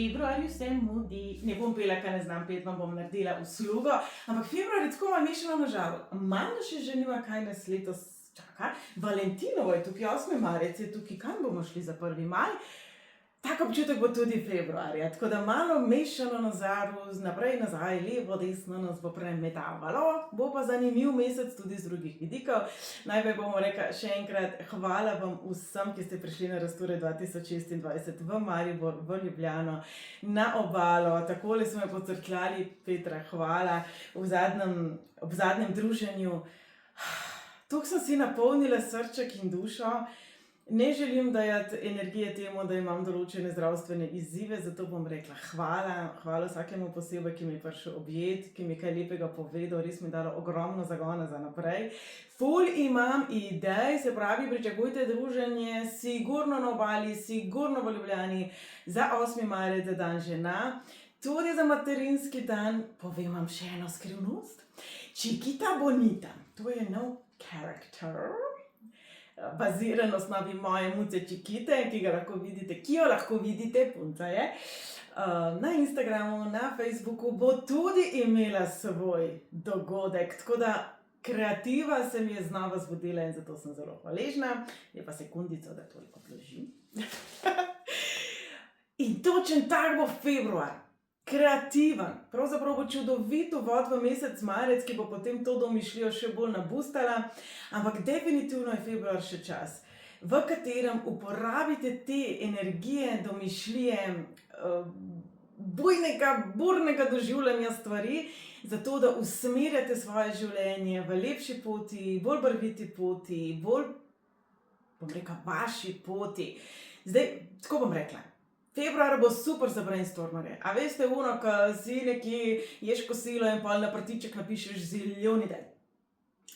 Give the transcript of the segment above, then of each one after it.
februarju se mudi. Ne bom pela, kaj ne znam pet, vam bom naredila uslugo, ampak februar je tako malo mešano na žaru. Manj še želimo, kaj nas letos čaka. Valentinovo je tukaj, 8. marec je tukaj, kam bomo šli za 1. maj. Tak občutek bo tudi februarja, tako da malo mešano na žaru, naprej, nazaj, levo, desno nas bo premetavalo. Bo pa zanimiv mesec tudi z drugih vidikov. Najprej bomo rekla še enkrat hvala vam vsem, ki ste prišli na Rasture 2026 v Maribor, v Ljubljano, na Obalo. Takole smo jo pocrkljali, Petra, hvala, ob zadnjem druženju. Tukaj sem si napolnila srček in dušo. Ne želim dajati energije temu, da imam določene zdravstvene izzive, zato bom rekla hvala vsakemu posebej, ki mi je prišel objet, ki mi je kaj lepega povedal, res mi je dalo ogromno zagona za naprej. Ful imam idej, se pravi, pričakujte druženje, sigurno na Obali, sigurno v Ljubljani, za 8. marec, za dan žena, tudi za materinski dan. Povem vam še eno skrivnost. Chiquita Bonita, to je nov karakter, baziran na osnovi moje muce Chiquite, ki jo lahko vidite, punca je. Na Instagramu, na Facebooku bo tudi imela svoj dogodek, tako da kreativa se mi je znova zbudila in zato sem zelo hvaležna. Je pa sekundico, da toliko odložim. In točen tak bo februar. Kreativen, pravzaprav bo čudovit uvod v mesec marec, ki bo potem to domišljijo še bolj nabustala, ampak definitivno je februar še čas, v katerem uporabite te energije, domišljije, burnega doživljanja stvari, zato da usmerjate svoje življenje v lepši poti, bolj barviti poti, bolj, bom rekla, vaši poti. Zdaj, tako bom rekla. Februar bo super za brainstormerje. A veste, ko si nekje ješ kosilo in pol na prtiček napišeš zilijon idej.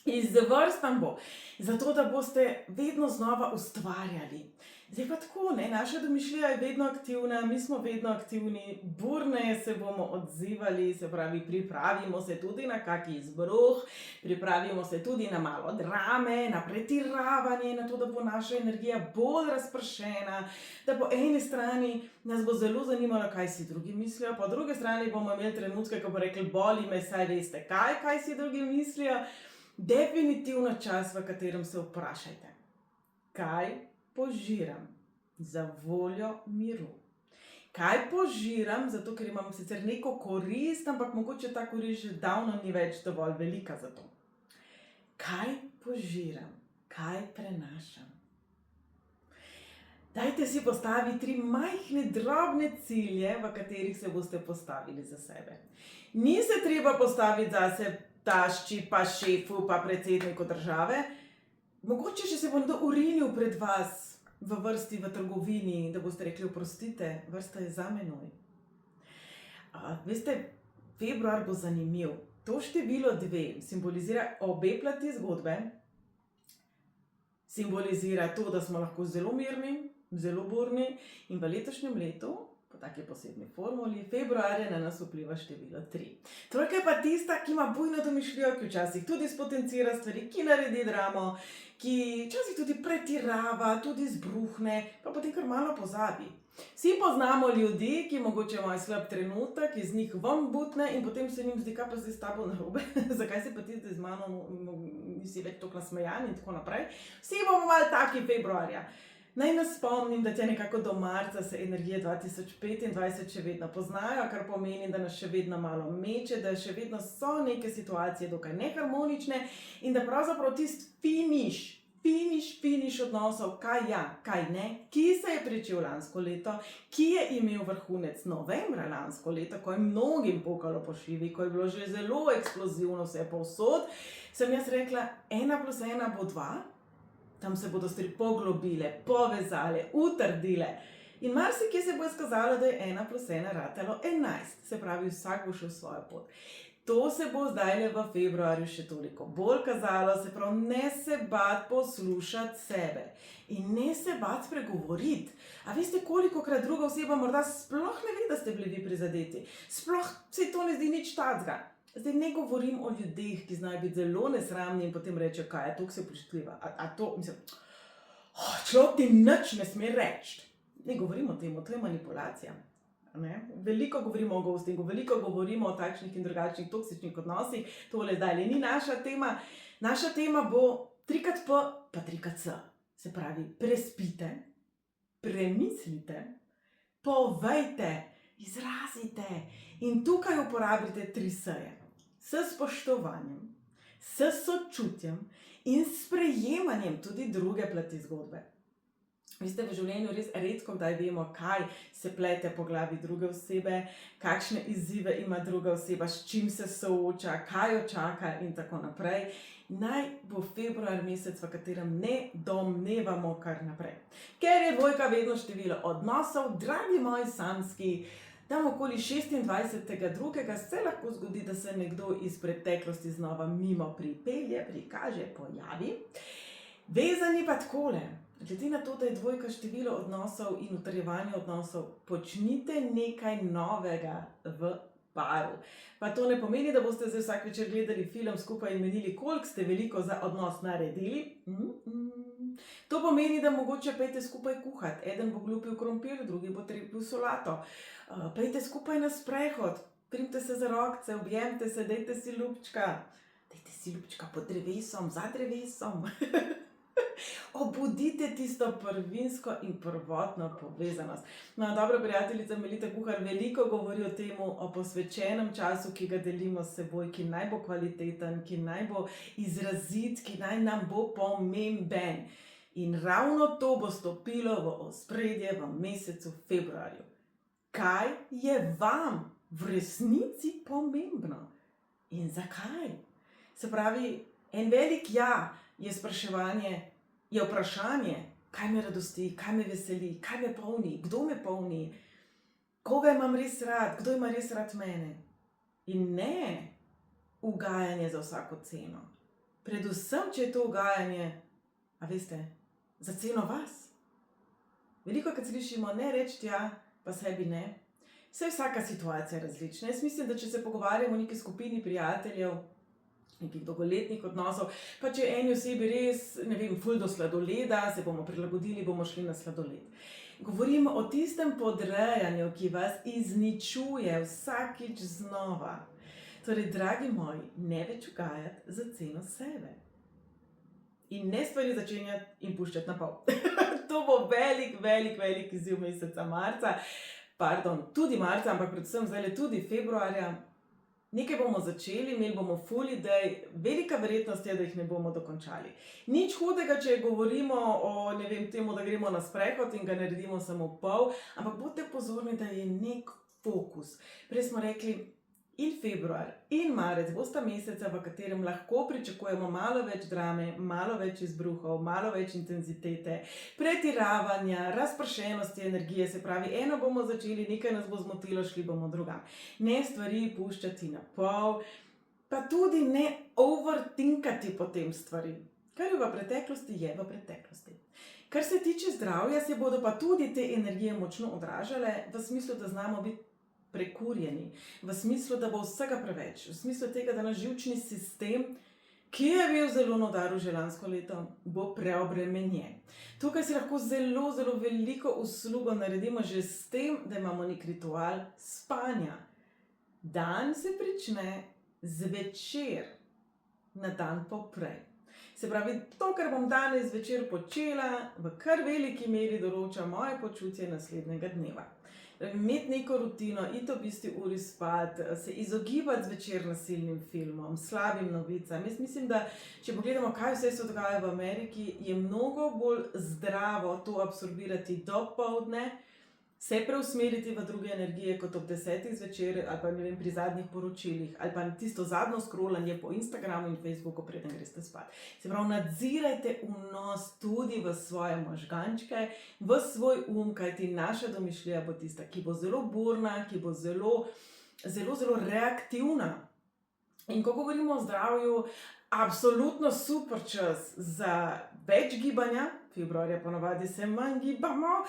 Izvrstan bo, zato da boste vedno znova ustvarjali. Zdaj pa tako, naša domišljija je vedno aktivna, mi smo vedno aktivni, burneje se bomo odzivali, se pravi, pripravimo se tudi na kaki izbruh, pripravimo se tudi na malo drame, na pretiravanje, na to, da bo naša energija bolj razpršena, da po eni strani nas bo zelo zanimalo, kaj si drugi mislijo, po drugi strani bomo imeli trenutke, ko bo rekli, boli me, saj veste kaj si drugi mislijo. Definitivno čas, v katerem se vprašajte, kaj požiram za voljo miru. Kaj požiram, zato ker imam sicer neko korist, ampak mogoče ta korist že davno ni več dovolj velika za to. Kaj požiram, kaj prenašam. Dajte si postaviti 3 majhne, drobne cilje, v katerih se boste postavili za sebe. Ni se treba postaviti zase tašči, pa šefu, pa predsedniku države. Mogoče, če se bom urinil pred vas v vrsti v trgovini, da boste rekli, oprostite, vrsta je za menoj. Veste, februar bo zanimiv. To število 2 simbolizira obe plati zgodbe, simbolizira to, da smo lahko zelo mirni, zelo burni in v letošnjem letu, po taki posebni formuli, februarja na nas vpliva število 3. Trojka je pa tista, ki ima bujno domišljijo, ki včasih tudi spotencira stvari, ki naredi dramo, ki včasih tudi pretirava, tudi zbruhne, pa potem kar malo pozabi. Vsi poznamo ljudi, ki mogoče imajo slab trenutek, iz njih ven butne in potem se njim zdi, kaj pa zdaj s tabo narobe, zakaj se pa ti zdaj z mano nisi več toliko nasmejan in tako naprej. Vsi bomo malo taki februarja. Naj nas spomnim, da tja nekako do marca se energije 2025 še vedno poznajo, kar pomeni, da nas še vedno malo meče, da še vedno so neke situacije dokaj neharmonične in da pravzaprav tisti finiš odnosov, kaj ja, kaj ne, ki se je pričel lansko leto, ki je imel vrhunec novembra lansko leto, ko je mnogim pokalo po šivi, ko je bilo že zelo eksplozivno vse povsod, sem jaz rekla, 1+1 bo 2, tam se bodo stvari poglobile, povezale, utrdile. In marsikje se bo izkazalo, da je 1+1 ratalo 11. Se pravi, vsak bo šel svojo pot. To se bo zdaj v februarju še toliko bolj kazalo, se pravi, ne se bati poslušati sebe. In ne se bati spregovoriti. A veste, kolikokrat druga oseba morda sploh ne ve, da ste bili vi prizadeti. Sploh se to ne zdi nič tacga. Zdaj ne govorim o ljudeh, ki znajo biti zelo nesramni in potem rečejo, kaj je, toliko si občutljiva. Človek ti nič ne sme reči. Ne govorim o tem, to je manipulacija. Ne? Veliko govorimo o ghostingu, veliko govorimo o takšnih in drugačnih toksičnih odnosih. Tole zdaj ni naša tema. Naša tema bo 3x P pa 3x C. Se pravi, prespite, premislite, povejte, izrazite in tukaj uporabite 3 S-je. S spoštovanjem, s sočutjem in sprejemanjem tudi druge plati zgodbe. Vi ste v življenju res redko kdaj vemo, kaj se plete po glavi druge osebe, kakšne izzive ima druga oseba, s čim se sooča, kaj jo čaka in tako naprej. Naj bo februar mesec, v katerem ne domnevamo kar naprej. Ker je dvojka vedno število odnosov, dragi moji samski, tam okoli 26.2. se lahko zgodi, da se nekdo iz preteklosti znova mimo pripelje, prikaže, pojavi. Vezani pa takole. Glede na to, da je dvojka število odnosov in utrjevanje odnosov, počnite nekaj novega v paru. Pa to ne pomeni, da boste zdaj vsak večer gledali film skupaj in menili, koliko ste veliko za odnos naredili. To pomeni, da mogoče pejte skupaj kuhat. Eden bo glupil krompir, drugi bo trepil solato. Pejte skupaj na sprehod, primite se za rokce, objemite se, dejte si ljubčka. Dejte si ljubčka pod drevesom, za drevesom. Obudite tisto prvinsko in prvotno povezanost. Moja dobra prijateljica Melita Kuhar veliko govori o tem, o posvečenem času, ki ga delimo s seboj, ki naj bo kvaliteten, ki naj bo izrazit, ki naj nam bo pomemben. In ravno to bo stopilo v ospredje v mesecu februarju. Kaj je vam v resnici pomembno? In zakaj? Se pravi, en velik ja je vprašanje, kaj me radosti, kaj me veseli, kaj me polni, kdo me polni, koga imam res rad, kdo ima res rad mene. In ne ugajanje za vsako ceno. Predvsem, če je to ugajanje, a veste, za ceno vas. Veliko, kad slišimo, ne reči ja, pa sebi ne. Saj vsaka situacija je različna. Jaz mislim, da če se pogovarjamo o neki skupini prijateljev, nekih dolgoletnih odnosov, pa če eni osebi res, ne vem, ful do sladoleda, se bomo prilagodili, bomo šli na sladoled. Govorimo o tistem podrejanju, ki vas izničuje vsakič znova. Torej, dragi moji, ne več ugajati za ceno sebe. In ne stvari začenjati in puščati na pol. To bo velik izziv meseca marca. Tudi marca, ampak predvsem zdaj tudi februarja. Nekaj bomo začeli, imeli bomo ful idej, velika verjetnost je, da jih ne bomo dokončali. Nič hudega, če govorimo o, ne vem, temu, da gremo na sprehod in ga naredimo samo pol, ampak bodite pozorni, da je nek fokus. Prej smo rekli, in februar in marec bosta meseca, v katerem lahko pričakujemo malo več drame, malo več izbruhov, malo več intenzitete, pretiravanja, razpršenosti energije, se pravi, eno bomo začeli, nekaj nas bo zmotilo, šli bomo drugam. Ne stvari puščati na pol, pa tudi ne overthinkati potem stvari. Kar je v preteklosti, je v preteklosti. Kar se tiče zdravja, se bodo pa tudi te energije močno odražale, v smislu, da znamo biti prekurjeni, v smislu, da bo vsega preveč, v smislu tega, da naš živčni sistem, ki je bil zelo na udaru že lansko leto, bo preobremenjen. Tukaj si lahko zelo veliko uslugo naredimo že s tem, da imamo nek ritual spanja. Dan se prične zvečer na dan poprej. Se pravi, to, kar bom danes zvečer počela, v kar veliki meri določa moje počutje naslednjega dneva. Imeti neko rutino, iti ob isti uri spat, se izogibati zvečer nasilnim filmom, slabim novicam. Jaz mislim, da če pogledamo, kaj vse se dogaja v Ameriki, je mnogo bolj zdravo to absorbirati dopoldne, se preusmeriti v druge energije kot ob 10 zvečer ali pa ne vem, pri zadnjih poročilih ali pa tisto zadnjo scrollanje po Instagramu in Facebooku, preden greste spat. Se pravi, nadzirajte vnos tudi v svoje možgančke, v svoj kajti naša domišljija bo tista, ki bo zelo burna, ki bo zelo reaktivna. In ko govorimo o zdravju, absolutno super čas za več gibanja, februarja ponavadi se manj gibamo,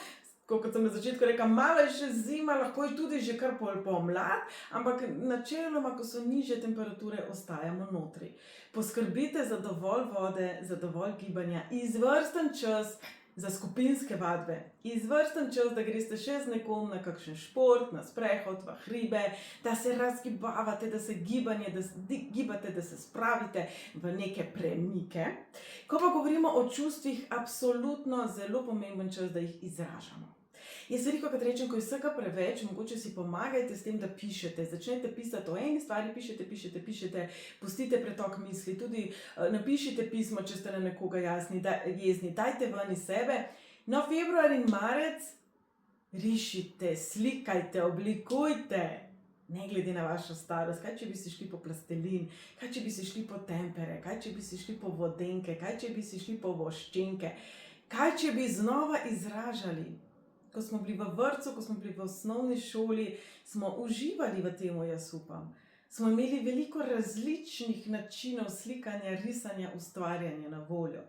kot sem na začetku rekla, malo je še zima, lahko je tudi že kar pomlad, ampak načeloma, ko so nižje temperature, ostajamo notri. Poskrbite za dovolj vode, za dovolj gibanja, izvrsten čas za skupinske vadbe. Izvrsten čas, da greste še z nekom na kakšen šport, na sprehod, v hribe, da se razgibavate, da se gibate, da se spravite v neke premike. Ko pa govorimo o čustvih, absolutno zelo pomemben čas, da jih izražamo. Jaz velikokrat rečem, ko je vsega preveč, mogoče si pomagajte s tem, da pišete. Začnete pisati o eni stvari, pišete, pustite pretok misli, tudi napišite pismo, če ste na nekoga jezni, dajte ven iz sebe. No, februar in marec rišite, slikajte, oblikujte, ne glede na vašo starost. Kaj, če bi si šli po plastelin, kaj, če bi si šli po tempere, kaj, če bi si šli po vodenke, kaj, če bi si šli po voščenke, kaj, če bi znova izražali. Ko smo bili v vrtcu, ko smo bili v osnovni šoli, smo uživali v tem, jaz upam. Smo imeli veliko različnih načinov slikanja, risanja, ustvarjanja na voljo.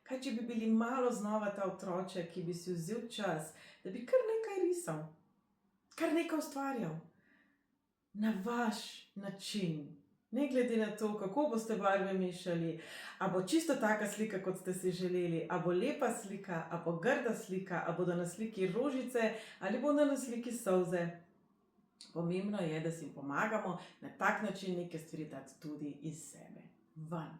Kaj, če bi bili malo znova ta otroček, ki bi si vzel čas, da bi kar nekaj risal, kar nekaj ustvarjal. Na vaš način. Ne glede na to, kako boste barve mešali, a bo čisto taka slika, kot ste si želeli, a bo lepa slika, a bo grda slika, a bodo na sliki rožice, ali bodo na sliki solze. Pomembno je, da si pomagamo na tak način neke stvari dati tudi iz sebe ven.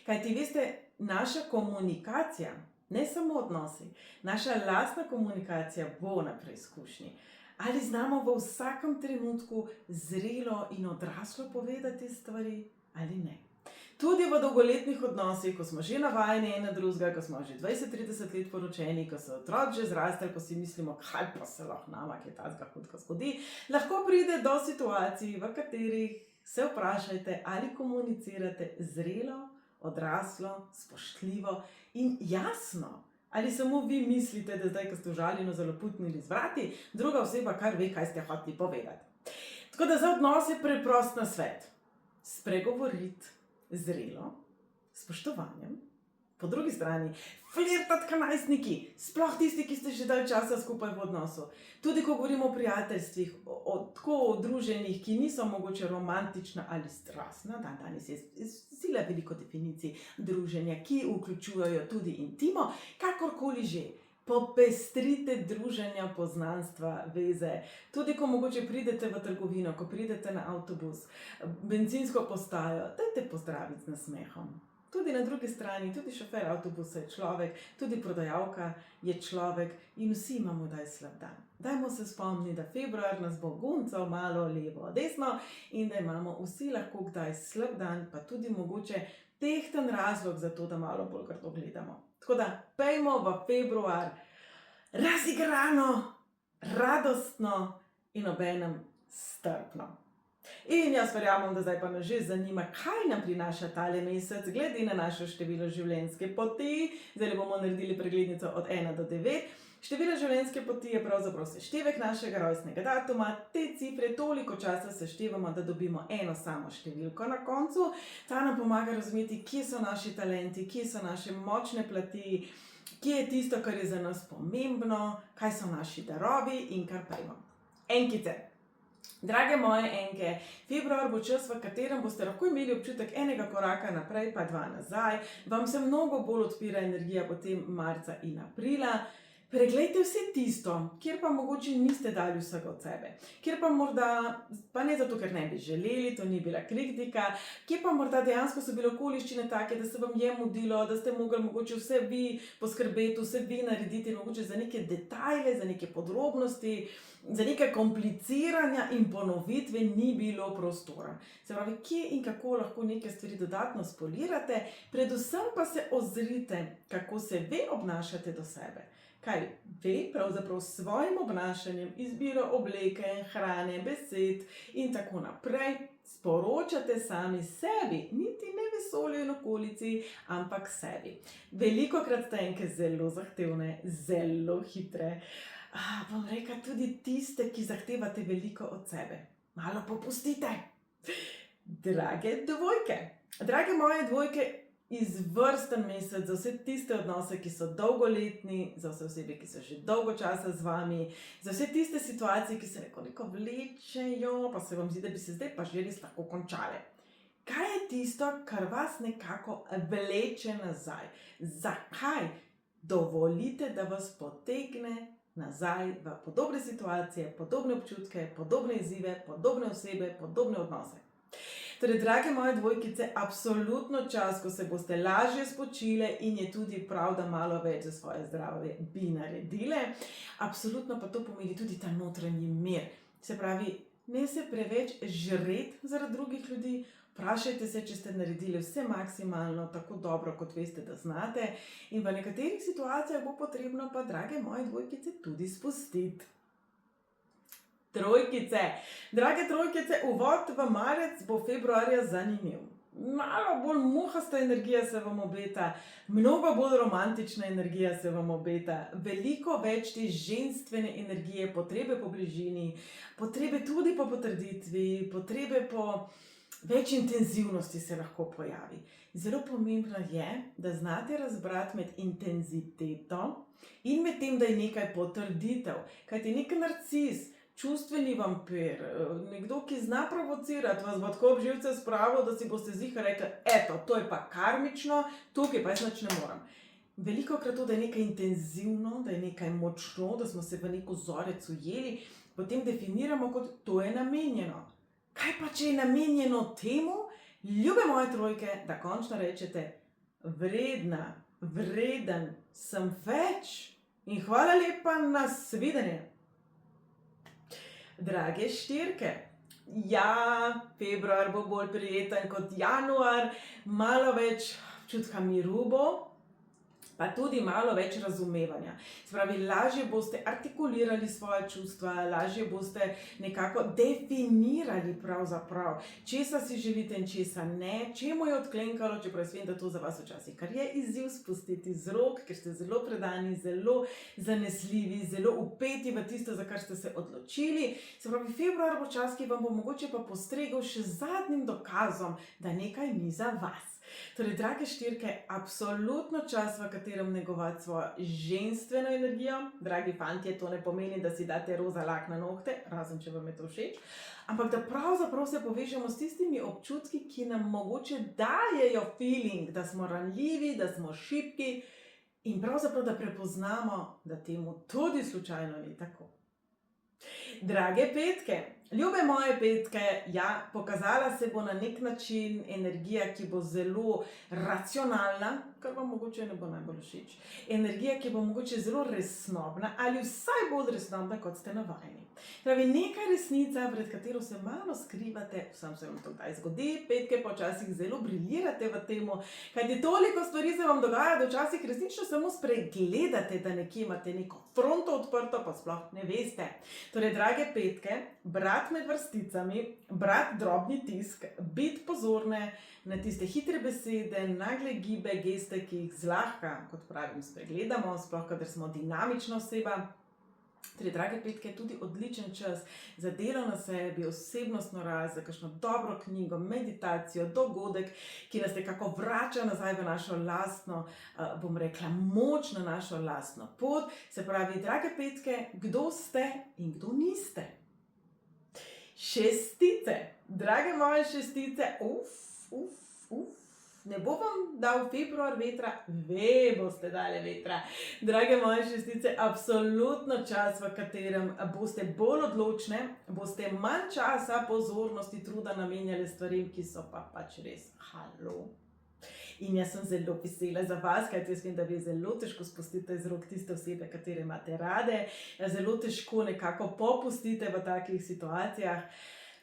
Kajti veste, naša komunikacija, ne samo odnosi, naša lastna komunikacija bo na preizkušnji. Ali znamo v vsakem trenutku zrelo in odraslo povedati stvari, ali ne. Tudi v dolgoletnih odnosih, ko smo že navajeni ena drugega, ko smo že 20-30 let poročeni, ko so otroci že zrasli, ko si mislimo, kaj pa se lahko nama, kaj tazga hudka zgodi, lahko pride do situacij, v katerih se vprašajte, ali komunicirate zrelo, odraslo, spoštljivo in jasno. Ali samo vi mislite, da zdaj, ko ste užaljeno zaloputnili z vrati, druga oseba kar ve, kaj ste hoteli povedati. Tako da za odnos je preprost nasvet. Spregovoriti zrelo, spoštovanjem. Po drugi strani, flirtati kot najstniki, sploh tisti, ki ste že dalj časa skupaj v odnosu. Tudi ko govorimo o prijateljstvih, o druženjih, ki niso mogoče romantična ali strastna, danes je sila veliko definicij druženja, ki vključujejo tudi intimo, kakorkoli že. Popestrite druženja, poznanstva, veze. Tudi ko mogoče pridete v trgovino, ko pridete na avtobus, bencinsko postajo, dajte pozdraviti z nasmehom. Tudi na drugi strani, tudi šofer avtobusa je človek, tudi prodajalka je človek in vsi imamo kdaj slab dan. Dajmo se spomniti, da februar nas bo guncal malo levo, desno in da imamo vsi lahko kdaj slab dan, pa tudi mogoče tehten razlog za to, da malo bolj grdo gledamo. Tako da pejmo v februar razigrano, radostno in obenem strpno. In jaz verjamem, da zdaj pa nas že zanima, kaj nam prinaša tale mesec, glede na našo število življenjske poti. Zdaj bomo naredili preglednico od 1 do 9. Število življenjske poti je pravzaprav seštevek našega rojstnega datuma. Te cifre toliko časa seštevamo, da dobimo eno samo številko na koncu. Ta nam pomaga razumeti, kje so naši talenti, kje so naše močne plati, kje je tisto, kar je za nas pomembno, kaj so naši darovi in kar pejmo. Enkice. Drage moje enke, februar bo čas, v katerem boste lahko imeli občutek enega koraka naprej, pa 2 nazaj. Vam se mnogo bolj odpira energija potem marca in aprila. Preglejte vse tisto, kjer pa mogoče niste dali vsega od sebe. Kjer pa morda, pa ne zato, ker ne bi želeli, to ni bila kritika, kjer pa morda dejansko so bile okoliščine take, da se vam je mudilo, da ste mogli mogoče vse vi poskrbeti, vse vi narediti, mogoče za neke detajle, za neke podrobnosti, za neke kompliciranja in ponovitve ni bilo prostora. Se pravi, kje in kako lahko neke stvari dodatno spolirate, predvsem pa se ozrite, kako se vi obnašate do sebe. Kaj ve pravzaprav s svojim obnašanjem, izbiro obleke, hrane, besed in tako naprej sporočate sami sebi, niti ne vesolju in okolici, ampak sebi. Velikokrat ste enke zelo zahtevne, zelo hitre. Bom rekla tudi tiste, ki zahtevate veliko od sebe. Malo popustite. Drage dvojke, drage moje dvojke, izvrsten mesec za vse tiste odnose, ki so dolgoletni, za vse osebe, ki so že dolgo časa z vami, za vse tiste situacije, ki se nekoliko vlečejo, pa se vam zdi, da bi se zdaj pa že res lahko končale. Kaj je tisto, kar vas nekako vleče nazaj? Zakaj? dovolite, da vas potegne nazaj v podobne situacije, podobne občutke, podobne izzive, podobne osebe, podobne odnose. Torej, drage moje dvojkice, absolutno čas, ko se boste lažje spočile in je tudi prav, da malo več za svoje zdravje bi naredile. Absolutno pa to pomeni tudi ta notranji mir. Se pravi, ne se preveč žret zaradi drugih ljudi, vprašajte se, če ste naredili vse maksimalno, tako dobro, kot veste, da znate. In v nekaterih situacijah bo potrebno pa, drage moje dvojkice, tudi spustiti. Trojkice. Drage trojkice, uvod v marec bo februarja zanimiv. Malo bolj muhasta energija se vam obeta, mnogo bolj romantična energija se vam obeta, veliko več te ženstvene energije, potrebe po bližini, potrebe tudi po potrditvi, potrebe po več intenzivnosti se lahko pojavi. Zelo pomembno je, da znate razbrati med intenziteto in med tem, da je nekaj potrditev. Kajti nek narcis, čustveni vampir, nekdo, ki zna provocirati, vas bo tako ob živce spravil, da si boste ziher rekli, eto, to je pa karmično, tukaj pa jaz nič ne morem. Velikokrat to, da je nekaj intenzivno, da je nekaj močno, da smo se v neko vzorec ujeli, potem definiramo kot to je namenjeno. Kaj pa, če je namenjeno temu, ljube moje trojke, da končno rečete, vredna, vreden sem več in hvala lepa, nasvidenje. Drage štirke, ja, februar bo bolj prijeten kot januar, malo več občutka miru bo, pa tudi malo več razumevanja. Se pravi, lažje boste artikulirali svoje čustva, lažje boste nekako definirali pravzaprav, česa si želite in česa ne, čemu je odklenkalo, čeprav jaz vem, da to za vas včasih kar je izziv spustiti z rok, ker ste zelo predani, zelo zanesljivi, zelo vpeti v tisto, za kar ste se odločili. Se pravi, februar bo čas, ki vam bo mogoče pa postregel še zadnjim dokazom, da nekaj ni za vas. Torej, drage štirke, absolutno čas, v katerem negovati svojo ženstveno energijo. Dragi fantje, to ne pomeni, da si date roza lak na nohte, razen če vam je to všeč, ampak da pravzaprav se povežemo s tistimi občutki, ki nam mogoče dajejo feeling, da smo ranljivi, da smo šibki in pravzaprav, da prepoznamo, da temu tudi slučajno ni tako. Drage petke, ljube moje petke, ja, pokazala se bo na nek način energija, ki bo zelo racionalna, kar vam mogoče ne bo najbolj všeč. Energija, ki bo mogoče zelo resnobna ali vsaj bolj resnobna, kot ste navajeni. Pravi, neka resnica, pred katero se malo skrivate, vsem se vam to kdaj zgodi, petke pa včasih zelo briljirate v temu, kajti toliko stvari se vam dogaja, da včasih resnično samo spregledate, da nekje imate neko fronto odprto, pa sploh ne veste. Torej, drage petke, brat med vrsticami, brat drobni tisk, biti pozorne na tiste hitre besede, nagle gibe, geste, ki jih zlahka, kot pravim, spregledamo, sploh kadar smo dinamična oseba. Torej, drage petke, tudi odličen čas za delo na sebi, osebnostno rast, za kakšno dobro knjigo, meditacijo, dogodek, ki nas nekako vrača nazaj v našo lastno, bom rekla, moč, na našo lastno pot. Se pravi, drage petke, kdo ste in kdo niste? Šestice, drage moje šestice, ne bo vam dal februar vetra, ve boste dali vetra. Drage moje šestice, absolutno čas, v katerem boste bolj odločne, boste manj časa, pozornosti, truda namenjali stvarim, ki so pa pač res halo. In jaz sem zelo vesela za vas, kajti jaz vem, da vi zelo težko spustite iz rok tiste osebe, katere imate rade, zelo težko nekako popustite v takih situacijah.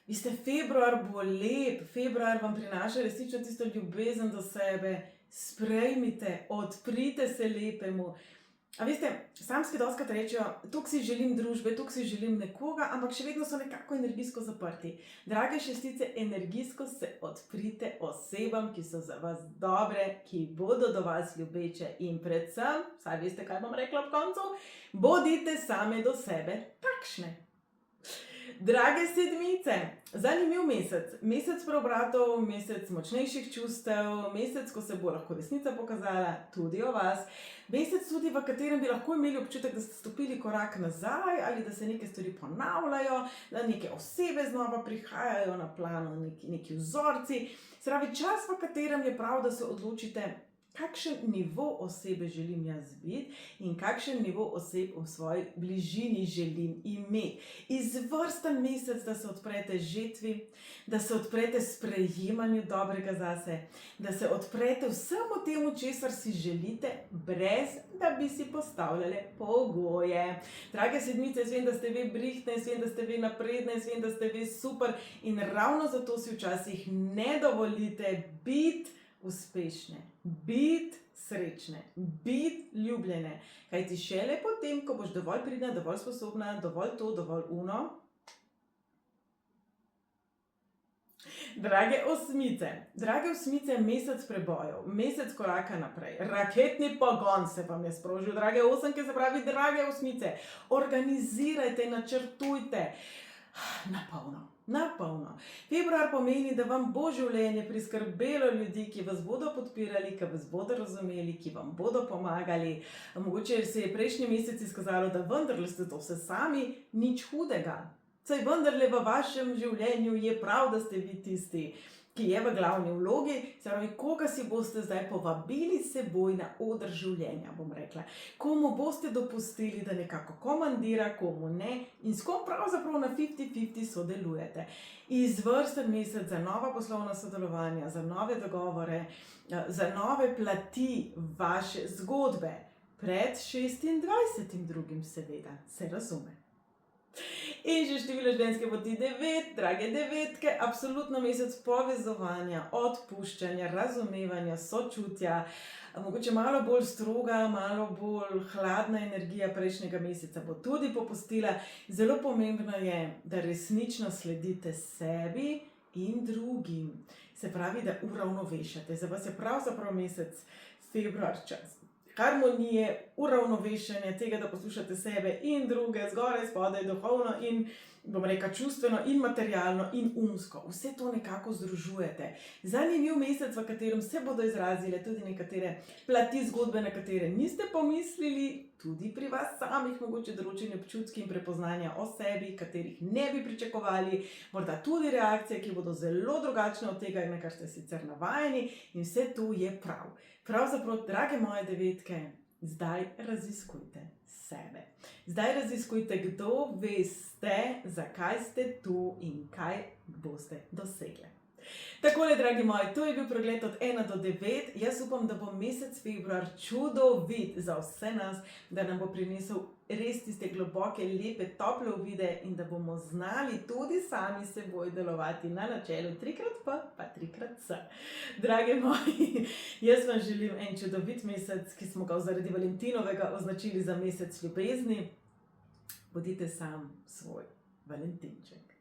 Veste, februar bo lep, februar vam prinaša resnično tisto ljubezen do sebe, sprejmite, odprite se lepemu. A veste, samski dostikrat rečejo, tukaj si želim družbe, tukaj si želim nekoga, ampak še vedno so nekako energijsko zaprti. Drage šestice, energijsko se odprite osebam, ki so za vas dobre, ki bodo do vas ljubeče in predvsem, saj veste, kaj bom rekla ob koncu, bodite same do sebe takšne. Drage sedmice, zanimiv mesec, mesec preobratov, mesec močnejših čustev, mesec, ko se bo lahko resnica pokazala tudi o vas, mesec tudi, v katerem bi lahko imeli občutek, da ste stopili korak nazaj ali da se neke stvari ponavljajo, da neke osebe znova prihajajo na plano, neki vzorci. Se pravi, čas, v katerem je prav, da se odločite kakšen nivo osebe želim jaz biti in kakšen nivo oseb v svoji bližini želim imeti. Izvrsten mesec, da se odprete žetvi, da se odprete sprejemanju dobrega zase, da se odprete vsemu temu, česar si želite, brez da bi si postavljali pogoje. Drage sedmice, jaz vem, da ste vi brihtne, jaz vem, da ste vi napredne, jaz vem, da ste vi super in ravno zato si včasih ne dovolite biti uspešne, biti srečne, biti ljubljene. Kajti šele potem, ko boš dovolj pridna, dovolj sposobna, dovolj to, dovolj uno. Drage osmice, mesec prebojev, mesec koraka naprej, raketni pogon se vam je sprožil, drage osemke, se pravi, drage osmice, organizirajte, načrtujte, na polno. Februar pomeni, da vam bo življenje priskrbelo ljudi, ki vas bodo podpirali, ki vas bodo razumeli, ki vam bodo pomagali. Mogoče se je prejšnji mesec izkazalo, da vendarle ste to vse sami, nič hudega. Saj vendarle v vašem življenju je prav, da ste vi tisti, ki je v glavni vlogi, se pravi, koga si boste zdaj povabili seboj na oder življenja, bom rekla. Komu boste dopustili, da nekako komandira, komu ne in s kom pravzaprav na 50-50 sodelujete. Izvrsten mesec za nova poslovna sodelovanja, za nove dogovore, za nove plati vaše zgodbe. Pred 26.2. seveda, se razume. In že število življenjske poti 9, drage devetke, absolutno mesec povezovanja, odpuščanja, razumevanja, sočutja, mogoče malo bolj stroga, malo bolj hladna energija prejšnjega meseca bo tudi popustila. Zelo pomembno je, da resnično sledite sebi in drugim. Se pravi, da uravnovešate. Za vas je pravzaprav mesec februar čas harmonije, uravnovešanja, tega, da poslušate sebe in druge, zgoraj, spodaj, duhovno in, bom rekla, čustveno in materialno in umsko. Vse to nekako združujete. Zanimiv mesec, v katerem se bodo izrazile tudi nekatere plati zgodbe, na katere niste pomislili, tudi pri vas samih, mogoče določeni občutki in prepoznanja o sebi, katerih ne bi pričakovali, morda tudi reakcije, ki bodo zelo drugačne od tega, na kar ste sicer navajeni, in vse to je prav. Pravzaprav, drage moje devetke, zdaj raziskujte sebe. Zdaj raziskujte, kdo veste, zakaj ste tu in kaj boste dosegli. Takole, dragi moji, to je bil pregled od 1 do 9. Jaz upam, da bo mesec februar čudovit za vse nas, da nam bo prinesel res tiste globoke, lepe, tople uvide in da bomo znali tudi sami seboj delovati na načelu 3xP pa 3xS. Drage moji, jaz vam želim en čudovit mesec, ki smo ga zaradi Valentinovega označili za mesec ljubezni. Bodite sam svoj Valentinček.